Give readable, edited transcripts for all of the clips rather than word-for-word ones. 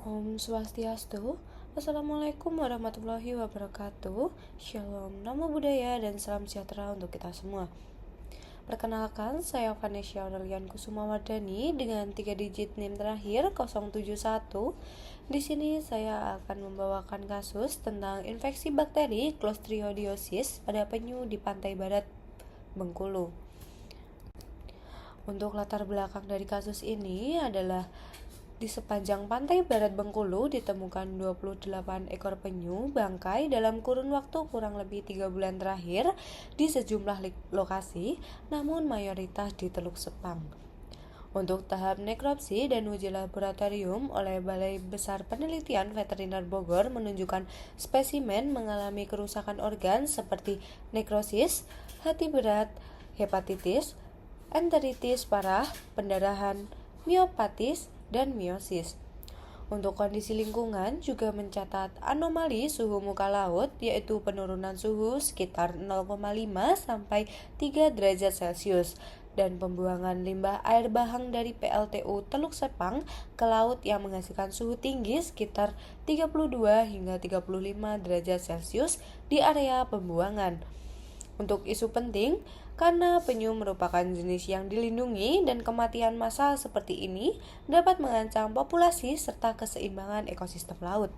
Om Swastiastu. Assalamualaikum warahmatullahi wabarakatuh. Shalom, namo buddhaya dan salam sejahtera untuk kita semua. Perkenalkan, saya Vanesha Aurelian Kusuma Wardani dengan 3 digit NIM terakhir 071. Di sini saya akan membawakan kasus tentang infeksi bakteri Clostridiosis pada penyu di pantai barat Bengkulu. Untuk latar belakang dari kasus ini adalah di sepanjang pantai barat Bengkulu ditemukan 28 ekor penyu bangkai dalam kurun waktu kurang lebih 3 bulan terakhir di sejumlah lokasi, namun mayoritas di Teluk Sepang. Untuk tahap nekropsi dan uji laboratorium oleh Balai Besar Penelitian Veteriner Bogor menunjukkan spesimen mengalami kerusakan organ seperti nekrosis, hati berat, hepatitis, enteritis parah, pendarahan, miopatis, dan miosis. Untuk kondisi lingkungan juga mencatat anomali suhu muka laut, yaitu penurunan suhu sekitar 0,5 sampai 3 derajat Celcius dan pembuangan limbah air bahang dari PLTU Teluk Sepang ke laut yang menghasilkan suhu tinggi sekitar 32 hingga 35 derajat Celcius di area pembuangan. Untuk isu penting, karena penyu merupakan jenis yang dilindungi dan kematian massal seperti ini dapat mengancam populasi serta keseimbangan ekosistem laut.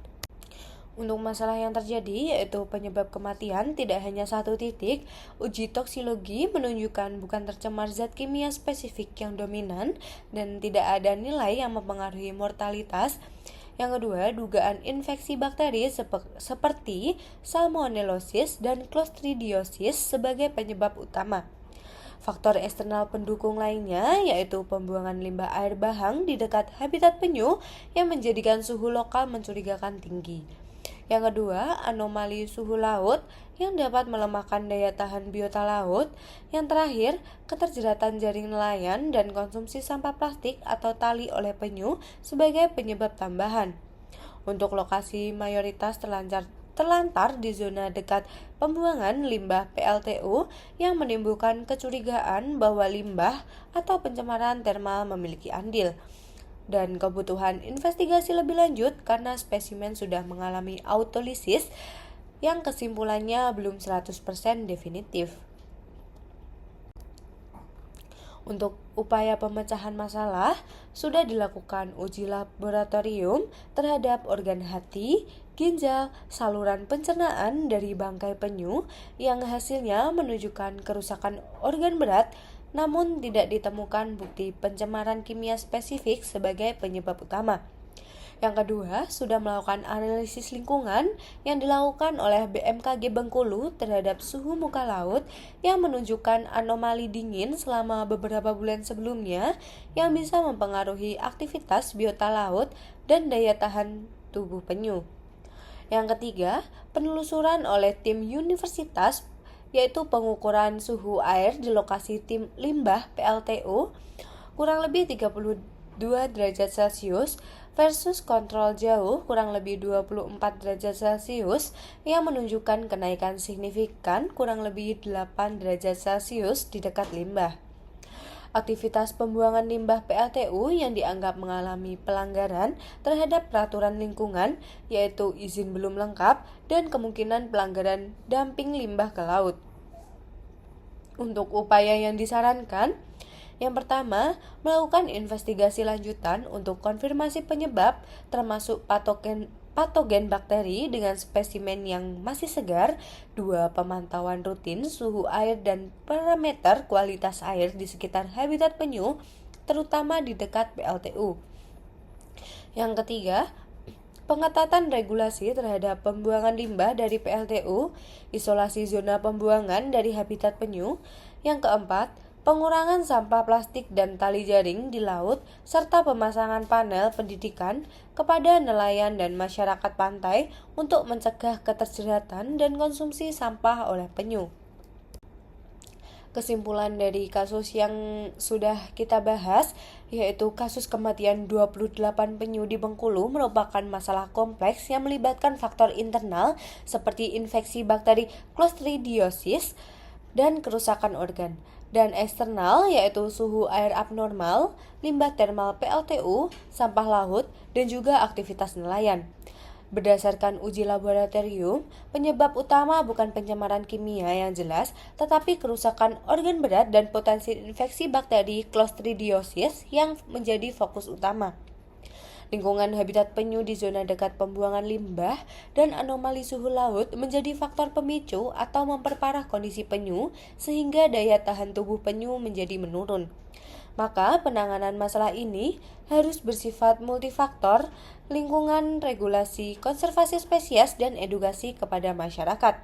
Untuk masalah yang terjadi, yaitu penyebab kematian tidak hanya satu titik, uji toksikologi menunjukkan bukan tercemar zat kimia spesifik yang dominan dan tidak ada nilai yang mempengaruhi mortalitas. Yang kedua, dugaan infeksi bakteri seperti Salmonellosis dan Clostridiosis sebagai penyebab utama. Faktor eksternal pendukung lainnya yaitu pembuangan limbah air bahang di dekat habitat penyu yang menjadikan suhu lokal mencurigakan tinggi. Yang kedua, anomali suhu laut yang dapat melemahkan daya tahan biota laut. Yang terakhir, keterjeratan jaring nelayan dan konsumsi sampah plastik atau tali oleh penyu sebagai penyebab tambahan. Untuk lokasi mayoritas terlantar di zona dekat pembuangan limbah PLTU yang menimbulkan kecurigaan bahwa limbah atau pencemaran termal memiliki andil dan kebutuhan investigasi lebih lanjut karena spesimen sudah mengalami autolisis yang kesimpulannya belum 100% definitif. Untuk upaya pemecahan masalah, sudah dilakukan uji laboratorium terhadap organ hati, ginjal, saluran pencernaan dari bangkai penyu yang hasilnya menunjukkan kerusakan organ berat, namun tidak ditemukan bukti pencemaran kimia spesifik sebagai penyebab utama. Yang kedua, sudah melakukan analisis lingkungan yang dilakukan oleh BMKG Bengkulu terhadap suhu muka laut yang menunjukkan anomali dingin selama beberapa bulan sebelumnya yang bisa mempengaruhi aktivitas biota laut dan daya tahan tubuh penyu. Yang ketiga, penelusuran oleh tim universitas yaitu pengukuran suhu air di lokasi tim limbah PLTU kurang lebih 32 derajat Celcius versus kontrol jauh kurang lebih 24 derajat Celcius yang menunjukkan kenaikan signifikan kurang lebih 8 derajat Celcius di dekat limbah. Aktivitas pembuangan limbah PLTU yang dianggap mengalami pelanggaran terhadap peraturan lingkungan yaitu izin belum lengkap dan kemungkinan pelanggaran dumping limbah ke laut. Untuk upaya yang disarankan, yang pertama, melakukan investigasi lanjutan untuk konfirmasi penyebab termasuk patogen bakteri dengan spesimen yang masih segar. 2. Pemantauan rutin suhu air dan parameter kualitas air di sekitar habitat penyu, terutama di dekat PLTU. Yang ketiga, pengetatan regulasi terhadap pembuangan limbah dari PLTU, isolasi zona pembuangan dari habitat penyu. Yang keempat, pengurangan sampah plastik dan tali jaring di laut, serta pemasangan panel pendidikan kepada nelayan dan masyarakat pantai untuk mencegah keterjeratan dan konsumsi sampah oleh penyu. Kesimpulan dari kasus yang sudah kita bahas, yaitu kasus kematian 28 penyu di Bengkulu merupakan masalah kompleks yang melibatkan faktor internal seperti infeksi bakteri Clostridiosis dan kerusakan organ. dan eksternal yaitu suhu air abnormal, limbah termal PLTU, sampah laut, dan juga aktivitas nelayan. Berdasarkan uji laboratorium, penyebab utama bukan pencemaran kimia yang jelas, tetapi kerusakan organ berat dan potensi infeksi bakteri Clostridiosis yang menjadi fokus utama. Lingkungan habitat penyu di zona dekat pembuangan limbah dan anomali suhu laut menjadi faktor pemicu atau memperparah kondisi penyu sehingga daya tahan tubuh penyu menjadi menurun. Maka penanganan masalah ini harus bersifat multifaktor, lingkungan, regulasi, konservasi spesies, dan edukasi kepada masyarakat.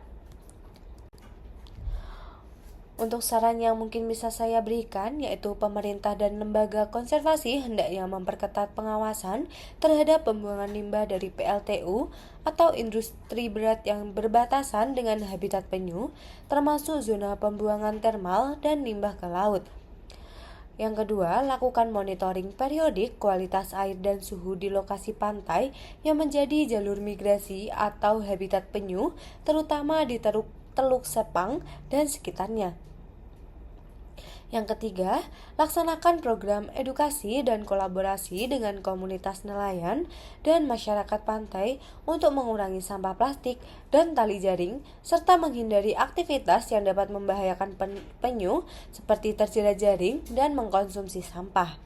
Untuk saran yang mungkin bisa saya berikan, yaitu pemerintah dan lembaga konservasi hendaknya memperketat pengawasan terhadap pembuangan limbah dari PLTU atau industri berat yang berbatasan dengan habitat penyu, termasuk zona pembuangan termal dan limbah ke laut. Yang kedua, lakukan monitoring periodik kualitas air dan suhu di lokasi pantai yang menjadi jalur migrasi atau habitat penyu, terutama di Teluk Sepang dan sekitarnya. Yang ketiga, laksanakan program edukasi dan kolaborasi dengan komunitas nelayan dan masyarakat pantai untuk mengurangi sampah plastik dan tali jaring, serta menghindari aktivitas yang dapat membahayakan penyu seperti terjerat jaring dan mengkonsumsi sampah.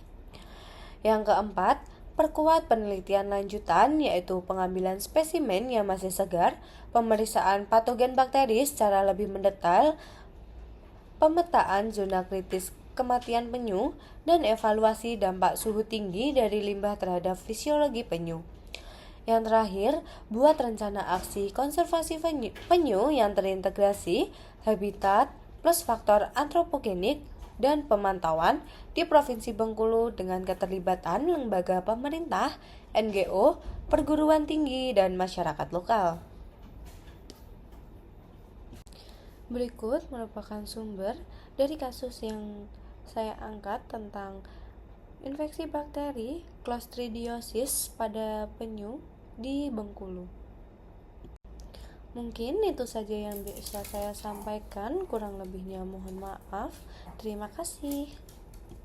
Yang keempat, perkuat penelitian lanjutan yaitu pengambilan spesimen yang masih segar, pemeriksaan patogen bakteri secara lebih mendetail, pemetaan zona kritis kematian penyu, dan evaluasi dampak suhu tinggi dari limbah terhadap fisiologi penyu. Yang terakhir, buat rencana aksi konservasi penyu yang terintegrasi, habitat, plus faktor antropogenik, dan pemantauan di Provinsi Bengkulu dengan keterlibatan lembaga pemerintah, NGO, perguruan tinggi, dan masyarakat lokal. Berikut merupakan sumber dari kasus yang saya angkat tentang infeksi bakteri Clostridiosis pada penyu di Bengkulu. Mungkin itu saja yang bisa saya sampaikan, kurang lebihnya mohon maaf. Terima kasih.